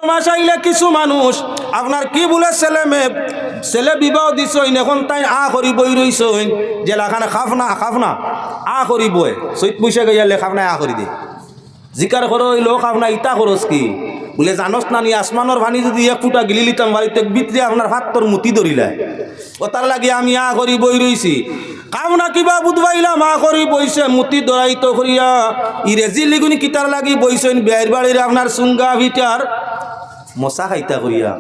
মাসাইলে কিছু মানুষ আপনার কি বলে ছেলে বিবাহ দিছইন এখন তাই করি বই রইছইন জেলাখানে খাফনা করি বই চৈত পয়সা গেলে খাফনা করি দে জিকার করো হইল খাফনা ইটা খরচ কি বলে জানস না নি আসমানের ভানি যদি এক ফুটা গিলি লিতাম বাড়িতে বিতরে আপনার হাতর মুতি ধরিলা ও তার লাগে আমি করি বই রইছি খাফনা কিবা বুধবাইলাম করি বইছে মুতি দরাইত করিয়া ইরেজি লিগুনি কিতার লাগি বইছেন বিয়ের বাড়ির আপনার সুঙ্গা ভিটার মশা খাইতা করিয়া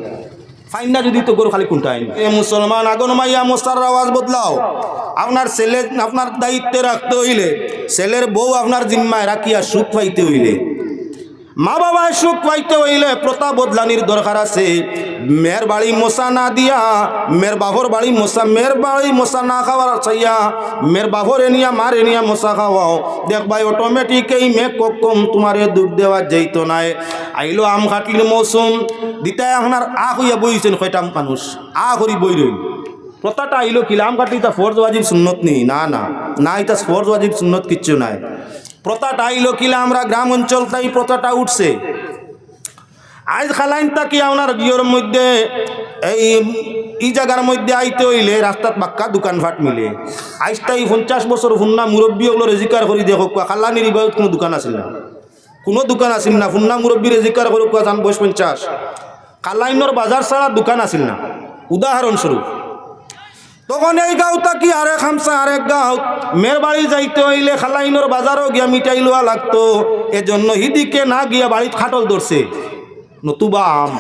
ফাইনা যদি তো গরু খালি কুন্টাইন এ মুসলমান আগন মাইয়া মশার আওয়াজ বদলাও আপনার ছেলে আপনার দায়িত্বে রাখতে হইলে ছেলের বউ আপনার জিম্মায় রাখিয়া সুখ পাইতে হইলে মা বাবায় সুখ পাইতে হইলে প্রথা বদলানির দরকার আছে মেয়ের বাড়ি মশা না দিয়া মেয়ের বাবর বাড়ি মশা না খাওয়ার চাইয়া মেয়ের বাবর এনিয়া মার এনিয়া মশা খাওয়াও দেখবাই অটোমেটিক এই মেয়ে কম তোমারে দুধ দেওয়া যাইত নাই আইলো আম কাটলির মৌসুম দিতাই আপনার হইয়া বইছেন কয়টা মানুষ করি বই রইল প্রথাটা আইলো কিলা আম কাটলি তা ফরজ ওয়াজিব সুন্নত নেই না এটা ফরজ ওয়াজিব সুন্নত কিচ্ছু নাই প্রথাটা আইলো কিলা আমরা গ্রাম অঞ্চল তাই প্রথাটা উঠছে আজ খালাইন তাকি আপনার বিয়ের মধ্যে এই জায়গার মধ্যে আইতে হইলে রাস্তাত বাক্কা দোকানপাট মিলে আজ তাই 50 বছর ফুন্না মুরব্বী ওগুলো রেজিকার করি দেখো খালানির ইবাদত কোনো দোকান আসিল না ফুন্না মুরব্বী রেজিকার করুক জান 50 খালাইনর বাজার ছাড়া দোকান আসিল না উদাহরণস্বরূপ তখন এই গাঁও তাকি আরেক হামসা আরেক গাঁও মেয়ের বাড়ি যাইতে হইলে খালাইনর বাজারও গিয়া মিঠাই লোয়া লাগতো এজন্য হিদিকে না গিয়া বাড়িত খাটল ধরছে নতুবা আম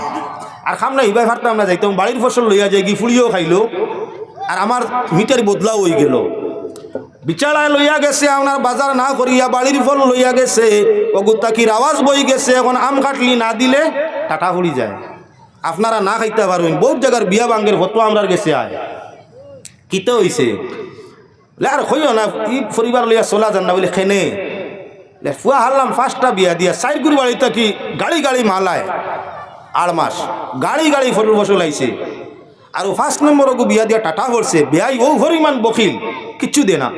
আর খামনা হিবাই ফাটতাম না যাইতাম বাড়ির ফসল লইয়া যাই ফুড়িও খাইলো আর আমার মিটার বদলাও হয়ে গেল বিচারায় লইয়া গেছে আপনার বাজার না করিয়া বাড়ির ফল লইয়া গেছে অগুতাকির আওয়াজ বই গেছে এখন আম কাটলি না দিলে টাটা ফুড়ি যায় আপনারা না খাইতে পারবেন বহুত জায়গার বিয়া বাঙ্গের ফটো আমরা গেছে আয় কিতে হইছে আর কইও না ই পরিবার লইয়া চলা যান না বলে খেনে ফুয়া হারলাম 5টা বিয়া দিয়া 4 গুরু বাড়িতে কি গাড়ি মালায় 8 মাস গাড়ি ফল বসল আইছে আর 5 নম্বর বিয়া দিয়া টাটা করছে বিয়াই ও পরিমাণ বকিল কিচ্ছু দে না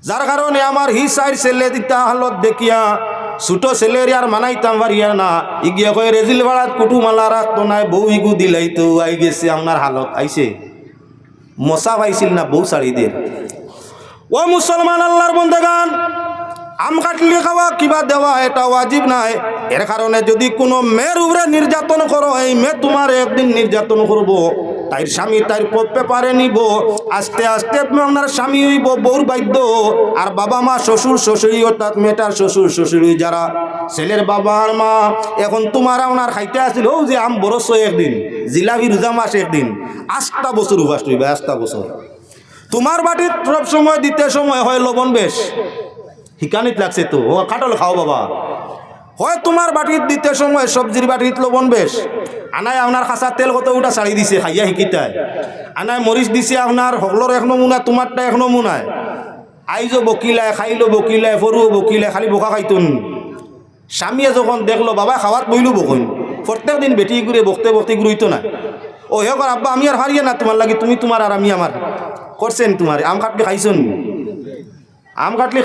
যার কারণে আমার হি সাইড ছেলে দিতা হালত দেখিয়া ছোট ছেলের আর মানাইতাম পারিয়া না ইগিয়া কয় রেজিল ভাড়াত কুটু মালা রাখতো নাই বউ ইগু দিলাইতো আই গেছে আপনার হালত আইছে মশা পাইছিল না বউ শাড়িদের ও মুসলমান আল্লাহর বন্দেগান আম কাটলি খাওয়া কিবা দেওয়া এটা ওয়াজিব নাই এর কারণে যদি কোনো মেয়ের উপরে নির্যাতন করো এই মেয়ে তোমার একদিন নির্যাতন করবো তাই স্বামী তাই পেপারে নিব আস্তে আস্তে আপনার স্বামী হইব বউর বাধ্য আর বাবা মা শ্বশুর শাশুড়ি অর্থাৎ মেয়েটার শ্বশুর শাশুড়ি যারা ছেলের বাবা আর মা এখন তোমার আপনার খাইতে আসছিল ও যে আম বরস একদিন জিলাপি রোজা মাস একদিন 8টা বছর উপাস হইবে 8টা বছর তোমার বাটির সব সময় দিতে সময় হয় লবণ বেশ হিকানিত লাগছে তো ও কাটল খাও বাবা হয় তোমার বাটির দিতে সময় সবজির বাটির লবণ বেশ আনায় আপনার খাসা তেল কত ওটা ছাড়ি দিছে খাইয়া শিকিতায় আনায় মরিচ দিছে আপনার সকলোর 1 নমুনা তোমারটা 1 নমুনায় আইজো বকিলায় খাইলো বকিলায় ফরু বকিলায় খালি বোকা খাইতুন স্বামীয়ে যখন দেখলো বাবা খাওয়াত বইলো বকইন প্রত্যেক দিন বেটি ঘুরে বকতে ঘুরইতো না ও হে কর আব্বা আমি আর হারিয়ে না তোমার লাগি তুমি তোমার আর আমি আমার করছেন তোমার আম কাটলি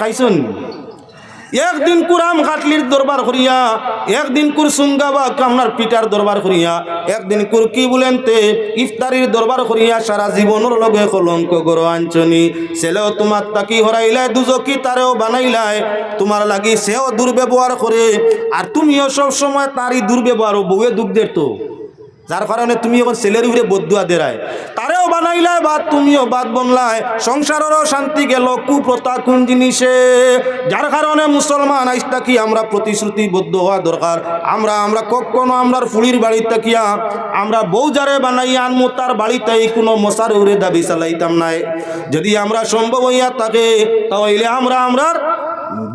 খাইছুন একদিন কুর আম কাটলির দরবার করিয়া একদিন কুর সুঙ্গাবা কামনার পিটার দরবার করিয়া একদিন কুর কি বলেনতে ইফতারির দরবার করিয়া সারা জীবনের লগে কলঙ্ক গড় আঞ্চনি ছেলেও তোমার তাকি হরাইলায় দুজকি তারেও বানাইলায় তোমার লাগি সেও দুর্ব্যবহার করে আর তুমিও সব সময় তারই দুর্ব্যবহার বউয়ে দুঃখ দের তো যার কারণে তুমি এখন ছেলের উপরে বদুয়া দেরায় তারেও বানাইলায় বাদ তুমিও বাদ বনলায় সংসারেরও শান্তি গেল কুপ্রথা কোন জিনিসে যার কারণে মুসলমান আইসটা কি আমরা প্রতিশ্রুতিবদ্ধ হওয়া দরকার আমরা কখনো আমরার ফুলির বাড়ি তাকিয়া আমরা বউ যারে বানাইয়া আনমু তার বাড়িতেই কোনো মশার উড়ে দাবি চালাইতাম নাই যদি আমরা সম্ভব হইয়া থাকে তাহলে আমরার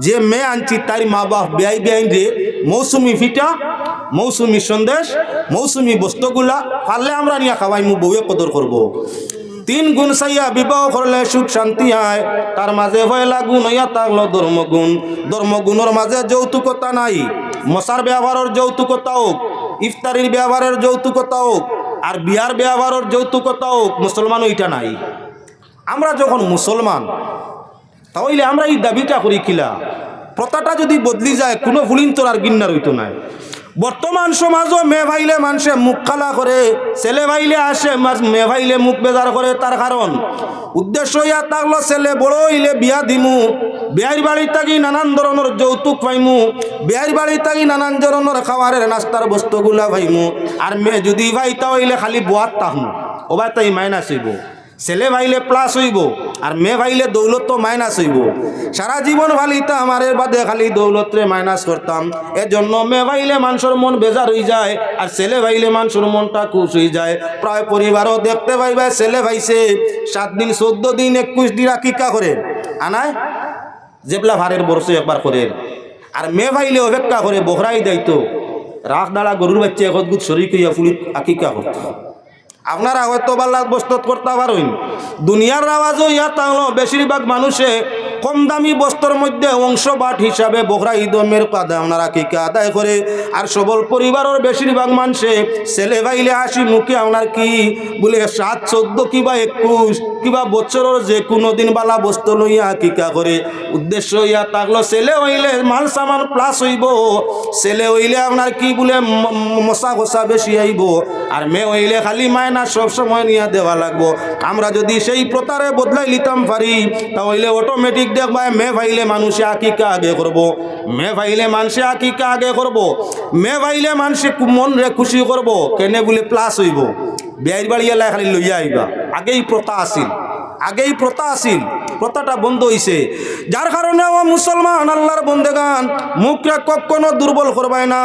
যে মেয়ে আনছি তার মা বাপ বেআই রে মৌসুমি ফিটা মৌসুমি সন্দেশ মৌসুমি বস্তুগুলা পারলে আমরা নিয়ে খাওয়াই মু বউয়ে কদর করব 3 গুণ চাইয়া বিবাহ করলে সুখ শান্তি হয় তার মাঝে হয়লা গুণ হইয়া থাকলো ধর্মগুণের মাঝে যৌতুকতা নাই মশার ব্যবহারের যৌতুকতা হোক ইফতারির ব্যবহারের যৌতুকতা হোক আর বিয়ার ব্যবহারের যৌতুকতা হোক মুসলমান ওইটা নাই আমরা যখন মুসলমান তাহলে আমরা এই দাবিটা করি কিলা প্রথাটা যদি বদলি যায় কোনো ফুলিন তোর আর গিন্নার হইতো নাই বর্তমান সমাজও মেয়ে ভাইলে মানুষে মুখ খালা করে, ছেলে ভাইলে আসে মেয়ে ভাইলে মুখ বেজার করে। তার কারণ উদ্দেশ্য ইয়া থাকলো ছেলে বড় হইলে বিয়া দিমু, বিয়ার বাড়ি থাকি নানান ধরনের যৌতুক পাইমু, বিয়ার বাড়ি থাকি নানান ধরনের খাবারের নাস্তার বস্তুগুলা পাইমু। আর মেয়ে যদি ভাইতা হইলে খালি বোয়ার তাহমু, ও ভাই তাই মাইনাস হইব। ছেলে ভাইলে প্লাস হইব আর মেয়ে ভাইলে দৌলত তো মাইনাস হইব। সারা জীবন ভালিতা আমার বাদে খালি দৌলতরে মাইনাস করতাম। এজন্য মেয়ে ভাইলে মানুষের মন বেজার হয়ে যায় আর ছেলে ভাইলে মানুষের মনটা খুশ হয়ে যায়। প্রায় পরিবারও দেখতে পাইবে ছেলে ভাইছে 7 দিন 14 দিন 21 দিন আকিকা করে আনায় যেবলা ভারের বর্ষ একবার করে। আর মেয়ে ভাইলে অপেক্ষা করে বখরাই দায়িত্ব রাখ দাঁড়া গরুর বাচ্চা একদুত শরীর হইয়া ফুলি আকিকা করত। আপনারা হয়তো বাল্লাত বস্ত্র করতে পারেন। দুনিয়ার আওয়াজও ইয়া তাহলে বেশিরভাগ মানুষে কম দামি বস্ত্রের মধ্যে অংশবাট হিসাবে বকরা ঈদমের কাদা আপনারা আকিকা আদায় করে। আর সবল পরিবারের বেশিরভাগ মানুষে ছেলে ভাইলে হাসি মুখে আপনার কি বলে 7, 14 কিবা 21 কিবা বছরের যে কোনো দিন বালা বস্ত্র লইয়া আকিকা করে। উদ্দেশ্য ইয়া থাকলো ছেলে হইলে মাল সামান প্লাস হইব, ছেলে হইলে আপনার কি বলে মশা গোসা বেশি আইব, আর মেয়ে হইলে খালি মায়না সব সময় নিয়ে দেওয়া লাগবো। আমরা যদি সেই প্রতারে বদলাই লিতাম পারি তাহলে অটোমেটিক দেখবা মেয়ে ভাইলে মানুষে আকিকা আগে করব, মেয়ে ভাইলে মানুষে আকিকা আগে করব, মেয়ে ভাইলে মানুষে মন রে খুশি করব। কেনে বলে প্লাস হইব, বিয়ার বাড়ি এলাই খালি লইয়া আইবা। আগেই প্রথা আসিল, আগেই প্রথা আসিল, প্রথাটা বন্ধ হইছে। যার কারণে ও মুসলমান আল্লাহর বন্দেগান মুখরা কখনো দুর্বল করবাই না।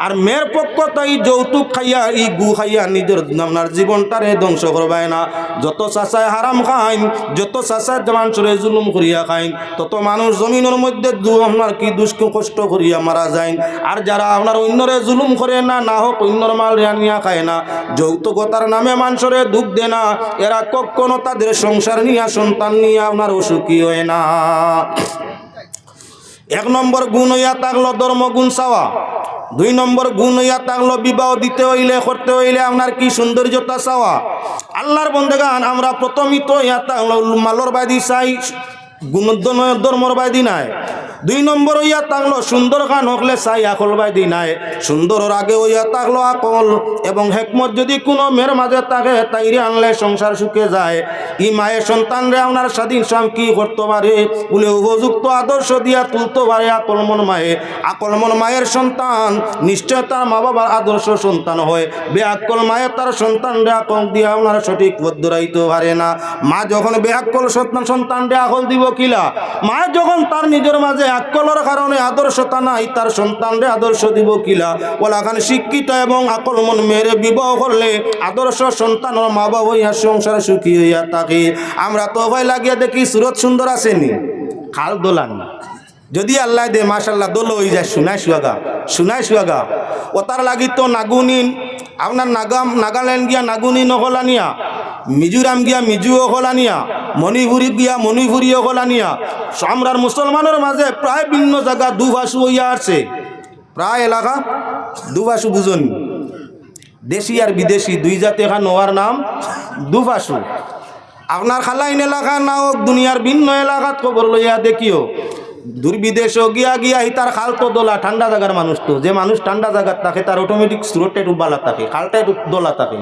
আর মেয়ের পক্ষ তাই যৌতুক খাইয়া ই গু খাইয়া নিজের আপনার জীবনটারে ধ্বংস করবাই না। যত চাচায় হারাম খাইন, যত চাচায় মানুষরে জুলুম করিয়া খাইন, তত মানুষ জমিনের মধ্যে আপনার কি দুষ্ক কষ্ট করিয়া মারা যায়। আর যারা আপনার অন্যরে জুলুম করে না, না হোক অন্যর মাল নিয়া খায় না, যৌতুকতার নামে মানুষরে দুঃখ দেয় না, এরা কখনো তাদের সংসার নিয়া সন্তান নিয়ে আপনার অসুখী হয় না। 1 নম্বর গুণ হইয়া থাকলো ধর্মগুণ চাওয়া। 2 নম্বর গুণ হইয়া থাকলো বিবাহ দিতে হইলে করতে হইলে আপনার কি সৌন্দর্যতা চাওয়া। আল্লাহর বন্দেগান আমরা প্রথমই তো ইয়া থাকলো মালর বাদী চাই, ধর্মর বাদী নাই। 2 নম্বর হইয়া থাকলো সুন্দর গান হকলে চাই, আকল বাদী নাই। সুন্দরের আগে হইয়া থাকলো আকল এবং হেকমত যদি কোনো মেয়ের মাঝে থাকে তাইরে আনলে সংসার সুখে যায়। ই মায়ের সন্তানরে আপনার স্বাধীন স্বাম কি করতে পারে বলে উপযুক্ত আদর্শ দিয়া তুলতে পারে আকলমন মায়ে। আকলমন মায়ের সন্তান নিশ্চয় তার মা বাবার আদর্শ সন্তান হয়। বেআকল মায়ের তার সন্তানরে আকল দিয়া আপনার সঠিক পথ ধরাইতে পারে না। মা যখন বেআকল সন্তানরে আকল দিব কিলা, মা যখন তার নিজের মাঝে আকলের কারণে আদর্শতা নাই, তার সন্তানরে আদর্শ দিব কিলা। ওলাখান শিক্ষিত এবং আকলমন মেয়েরে বিবাহ করলে আদর্শ সন্তানের মা বাবা হইয়া সংসার সুখী হইয়া থাকে। আমরা তো ভয় লাগিয়া দেখি সুরত সুন্দর আসেনি, খাল দোলান না, যদি আল্লাহ দে মাশাল্লাহ দোল হয়ে যায় শুনাই সুয়াগা ও তার লাগি তো নাগুনিন আপনার নাগাল্যান্ড গিয়া নাগুনি নহলানিয়া, মিজোরাম গিয়া মিজু হলানিয়া, মণিপুরি গিয়া মণিপুরি হলানিয়া। আমরার মুসলমানের মাঝে প্রায় ভিন্ন জায়গা দুভাষু হইয়া আসছে, প্রায় এলাকা দুভাষু বুঝনি। দেশি আর বিদেশি দুই জাতি এখান নোয়ার নাম দুভাষু। আপনার খালাইন এলাকা না হোক দুনিয়ার ভিন্ন এলাকাত খবর লইয়া দেখিও, দূর বিদেশ গিয়া গিয়া তার খাল তো দোলা। ঠান্ডা জায়গার মানুষ তো, যে মানুষ ঠান্ডা জায়গার থাকে তার অটোমেটিক স্রোতটা একটু বালা থাকে, খালটা একটু দোলা থাকে।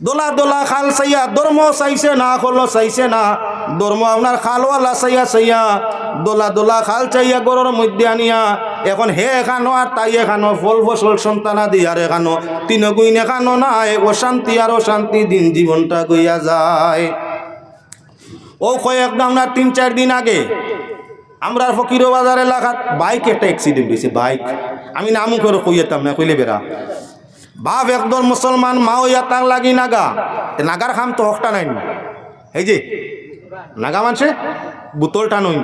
দোলা দোলা খাল চাইয়া ধর্ম চাইছে না, আকল চাইছে না, ধর্ম আপনার খালওয়ালা চাইয়া দোলা দোলা খাল চাইয়া গরুর মধ্যে আনিয়া এখন হে এখানো আর তাই এখানো ফল ফসল সন্তানা দিয়ে আর এখানো তিন গুইন এখানো নাই, অশান্তি আর অশান্তি দিন জীবনটা গইয়া যায়। ও কয়েকটা আপনার 3-4 দিন আগে আমরা ফকির বাজার এলাকাত বাইক একটা অ্যাক্সিডেন্ট হয়েছে। বাইক আমি নামও করে কইতাম না, কইলে বেড়া বাপ একদল মুসলমান মা হইয়া তার লাগি নাগা, নাগার খাম তো হকটা নাই। এই যে নাগা মানছে বোতল টানুই,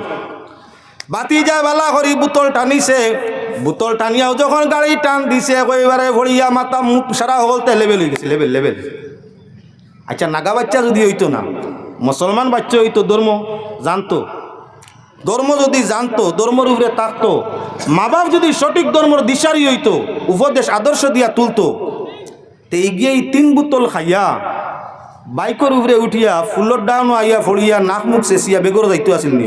বাতি যায় বালা করি বোতল টানিছে, বোতল টানিয়াও যখন গাড়ি টান দিছে একেবারে ভরিয়া মাথা মুখ সারা হলতে লেভেল হয়ে গেছে, লেভেল। আচ্ছা নাগা বাচ্চা যদি হইতো না, মুসলমান বাচ্চা হইতো, ধর্ম জানতো, ধর্ম যদি জানতো, ধর্মের উপরে থাকতো, মা বাপ যদি সঠিক ধর্মের দিশারি হইতো, উপদেশ আদর্শ দিয়া তুলতো, তো এগিয়ে 3 বোতল খাইয়া বাইকের উপরে উঠিয়া ফুলের ডাউন আইয়া ফড়িয়া নাক মুখ চেঁচিয়া বেগর যাইতো আসিল নি।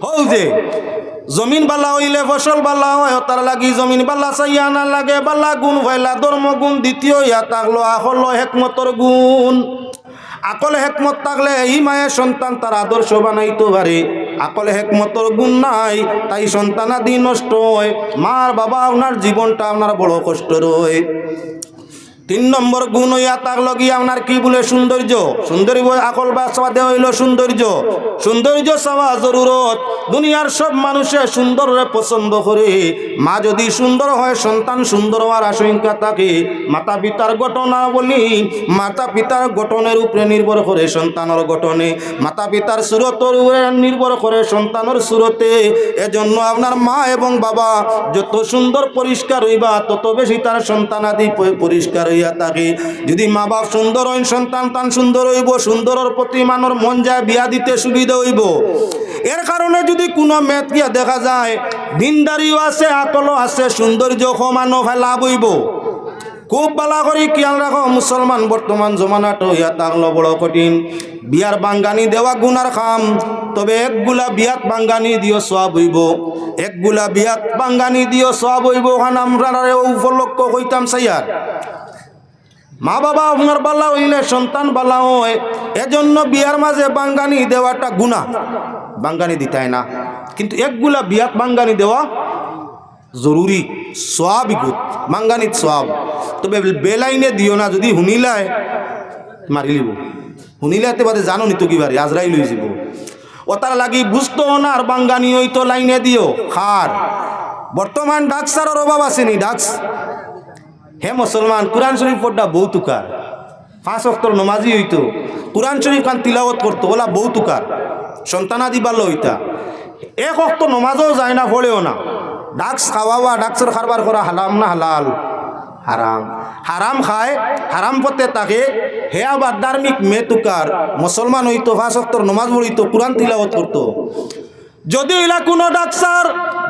হৌ যে জমিন বালা হইলে ফসল বালা হয়, তার লাগি জমিন বালা চাইয়া না লাগে, বালা গুণ ভাইলা ধর্ম গুণ। দ্বিতীয় ইয়া থাকলো আকল হেকমতর গুণ। আকল হেকমত থাকলে এই মায়ের সন্তান তার আদর্শ বানাইতে পারে। আকল হেকমতর গুণ নাই, তাই সন্তানাদি নষ্ট হয়। মার বাবা আপনার জীবনটা আপনার বড় কষ্ট রয়। 3 নম্বর গুণ হইয়া থাকলো গিয়া আপনার কি বলে সৌন্দর্য। সৌন্দর্য আকল বা সাদে হইল সৌন্দর্য। সৌন্দর্য চাওয়া জরুরত। দুনিয়ার সব মানুষে সুন্দরে পছন্দ করে। মা যদি সুন্দর হয়, সন্তান সুন্দর হওয়ার আশঙ্কা থাকে। মাতা পিতার ঘটনা বলি, মাতা পিতার গঠনের উপরে নির্ভর করে সন্তানের গঠনে। মাতা পিতার সুরতর উপরে নির্ভর করে সন্তানের সুরতে। এজন্য আপনার মা এবং বাবা যত সুন্দর পরিষ্কার হইবা, তত বেশি তার সন্তানাদি পরিষ্কার হইয়া থাকে। যদি মা বাপ সুন্দর হইন, সন্তান তান সুন্দর হইব। সুন্দরের প্রতি মানুষ মন যায়, বিয়া দিতে সুবিধা হইব। এর কারণে যদি কোনো মেয়ে গিয়া দেখা যায় দিনদারিও আছে, আকলও আছে, সৌন্দর্য সমানও লাভ হইব। খুব ভালো করে খেয়াল রাখো, মুসলমান বর্তমান জমানাটা হইয়া থাকলো বড় কঠিন। বিয়ার বাঙ্গানি দেওয়া গুনার খাম, তবে একগুলা বিয়াত বাঙ্গানি দিও সওয়াব হইব। একগুলা বিয়াত বাঙ্গানি দিও সওয়াব হইব। ওখানে আমরা উপলক্ষ হইতাম সাইয়ার মা বাবা আপনার বালা হইলে সন্তান বালা হয়। এজন্য বিয়ার মাঝে বাঙ্গানি দেওয়াটা গুনাহ, বাঙ্গানি দিতাই না। কিন্তু একগুলা বিয়াত বাঙ্গানি দেওয়া জরুরি, সওয়াবিগুত বাঙ্গানিত সওয়াব। তবে বেলাইনে দিও না, যদি শুনিলায় মারি লিব। শুনিলাতে বাদে জানো নিত কিবারে আজরাইল হয়ে যাব। ওটার লাগি বুঝতো না, আর বাঙ্গানি হইতো লাইনে দিও খার। বর্তমান ডাক্সারের অভাব আসেনি। ডাক্স হে মুসলমান, কুরআন শরীফ পড়া বউ তুকার। 5 ওয়াক্তর নমাজি হইতো, কুরআন শরীফ খান তিলাওয়াত করতো, ওলা বউ তুকার। সন্তানাদি ভালো হইতা। 1 ওয়াক্ত নমাজও যায় না, পড়েও না। ডাক্স খাওয়াবা, ডাক্সের খারবার করা হালাম না হালাল? হারাম। হারাম খায়, হারাম পথে তাকে। হে আবার ধার্মিক মে তুকার। মুসলমান হইতো, 5 ওয়াক্তর নমাজ পড়িতো, কুরআন তিলাওয়াত করতো। যদি ইলা কোনো ডাক্তার,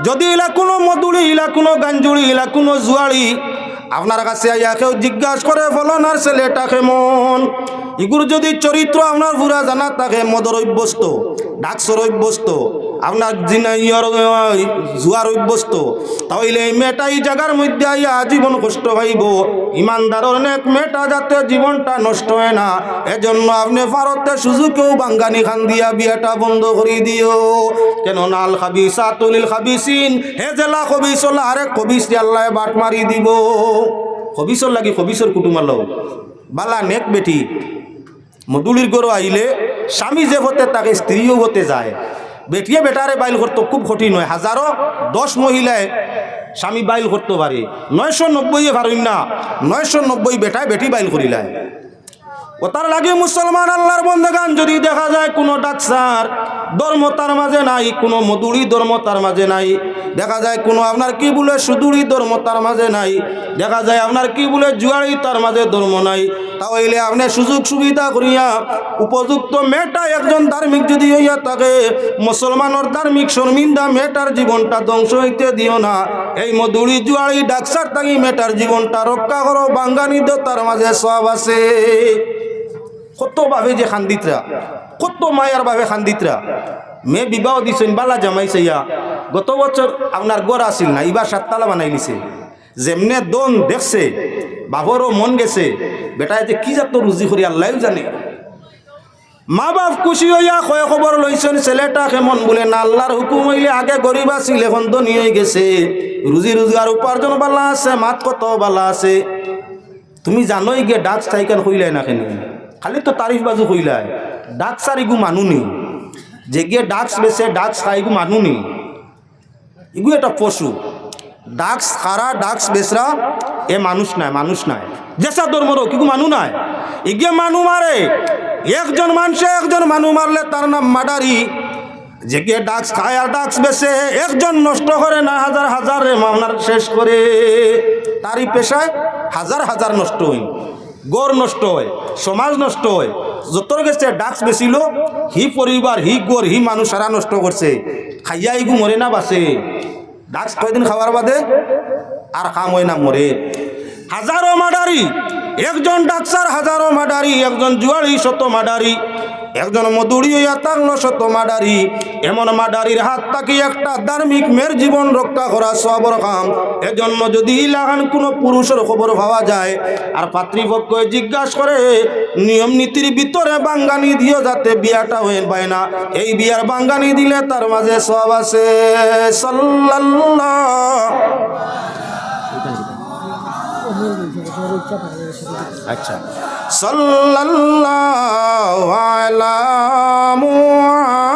যদি ইলা কোনো মধুরি, ইলা কোনো গাঞ্জুড়ি, ইলা কোনো জুয়াড়ি আপনার কাছে আইয়া কেউ জিজ্ঞাসা করে ফলনার ছেলেটা কেমন, এগুলো যদি চরিত্র আপনার পুরা জানা থাকে, মদর অভ্যস্ত, ডাক্সর অভ্যস্ত, আপনার জুয়ার অভ্যস্ত, তাহলে এই মেয়েটা এই জায়গার মধ্যে আইয়া জীবন কষ্ট পাইব। ইমানদারের অনেক মেয়েটা যাতে জীবনটা নষ্ট হয় না, এজন্য আপনি ভারতের সুযোগেও বাঙ্গানি খান দিয়া বিয়াটা বন্ধ করে দিও। কেন নাল খাবিসাতুল লিল খাবিসিন, হে জেলা খবিসলা আরেক খবিস আল্লাহ বাট মারি দিব। খবিসর লাগি খবিসর কুটুমার লোক বালা নেক বেটি মধুলির গরু আইলে স্বামী যে হতে তাকে স্ত্রীও হতে যায়। বেটিয়ে বেটারে বাইল করতো খুব কঠিন হয়। 10 মহিলায় স্বামী বাইল করতে পারে, 990 পারেন না। 990 বেটায় বেটি বাইল করিলায়। ও তার লাগে মুসলমান আল্লাহর বন্দেগান, যদি দেখা যায় কোনো ডাক্তার ধর্ম তার মাঝে নাই, কোনো মধুরি ধর্ম তার মাঝে নাই, দেখা যায় কোনো আপনার কি বলে সুদূরী ধর্ম তার মাঝে নাই, দেখা যায় আপনার কি বলে জুয়ারি তার মাঝে ধর্ম নাই, তাহলে আপনি সুযোগ সুবিধা করিয়া উপযুক্ত মেয়েটা একজন ধার্মিক যদি হইয়া থাকে, মুসলমানের ধার্মিক শর্মিন্দা মেয়েটার জীবনটা ধ্বংস হইতে দিও না। এই মধুরি জুয়ারি ডাক্তার থাকি মেয়েটার জীবনটা রক্ষা করো। বাঙ্গানি দো তার মাঝে সব আছে। কত ভাবে যে খান্দিতরা, কত মায়ার ভাবে খান্দিতরা। মেয়ে বিবাহ দিছেন, বালা জামাইছে। গত বছর আপনার গড় আসিল না, এবার 7 তালা বানাই নিছে। যেমনে দন দেখছে, বাবরও মন গেছে। বেটায় যে কি যাত রুজি করি আল্লাহ জানে। মা বাপ খুশি হইয়া কয় খবর লইছেন ছেলেটা কেমন, বলে না আল্লাহর হুকুম হইলে আগে গরিব আছিল, এখন ধনী হয়ে গেছে। রুজি রোজগার উপার্জন বালা আছে, মাত কত বালা আছে। তুমি জানোই গিয়ে ডাক চাইকান হইলাই না কেন, খালি তো তারিফ বাজু হইলাই। ডাক সার ইগু মানুনি, যে গিয়ে ডাক্স বেছে ডাক্স খাই ইগু মানুনি। ইগু একটা পশু। ডাক্স খারা ডাক্স বেসরা এ মানুষ নাই, মানুষ নাই। যেসা ধর্মর কিগু মানু নাই, ইগিয়ে মানু মারে। একজন মানুষে একজন মানু মারলে তার নাম মার্ডারি। যে গিয়ে ডাক্স খায় আর ডাক্স বেছে, একজন নষ্ট করে না হাজার হাজার মামলার শেষ করে। তারই পেশায় হাজার হাজার নষ্ট হই, গড় নষ্ট হয়, সমাজ নষ্ট হয়। যতর গেছে ডাক্স বেছিল, হি পরিবার, হি গড়, হি মানুষ সারা নষ্ট করছে। খাইয়া ইগু মরে না বাসে। ডাক্স কয়দিন খাওয়ার বাদে আর কাম হয় না, মরে। হাজারো মার্ডারি, একজন ডাক্তার হাজারো মার্ডারি, একজন জুয়ারি শত মার্ডারি। একজন মধুরী হইয়া থাকলো শত মাডারি, এমন মাডারির হাত থাকি একটা ধার্মিক মেয়ের জীবন রক্ষা করা সবর কাম। এজন্য যদি ইলাকান কোনো পুরুষের খবর পাওয়া যায় আর পাত্রীপক্ষ জিজ্ঞাসা করে নিয়ম নীতির ভিতরে বাঙ্গানি দিও যাতে বিয়াটা হয়ে পায় না, এই বিয়ার বাঙ্গানি দিলে তার মাঝে সব আছে। সাল্লাল্লাহু আচ্ছা সাল্লাল্লাহু আলা মুহাম্মাদ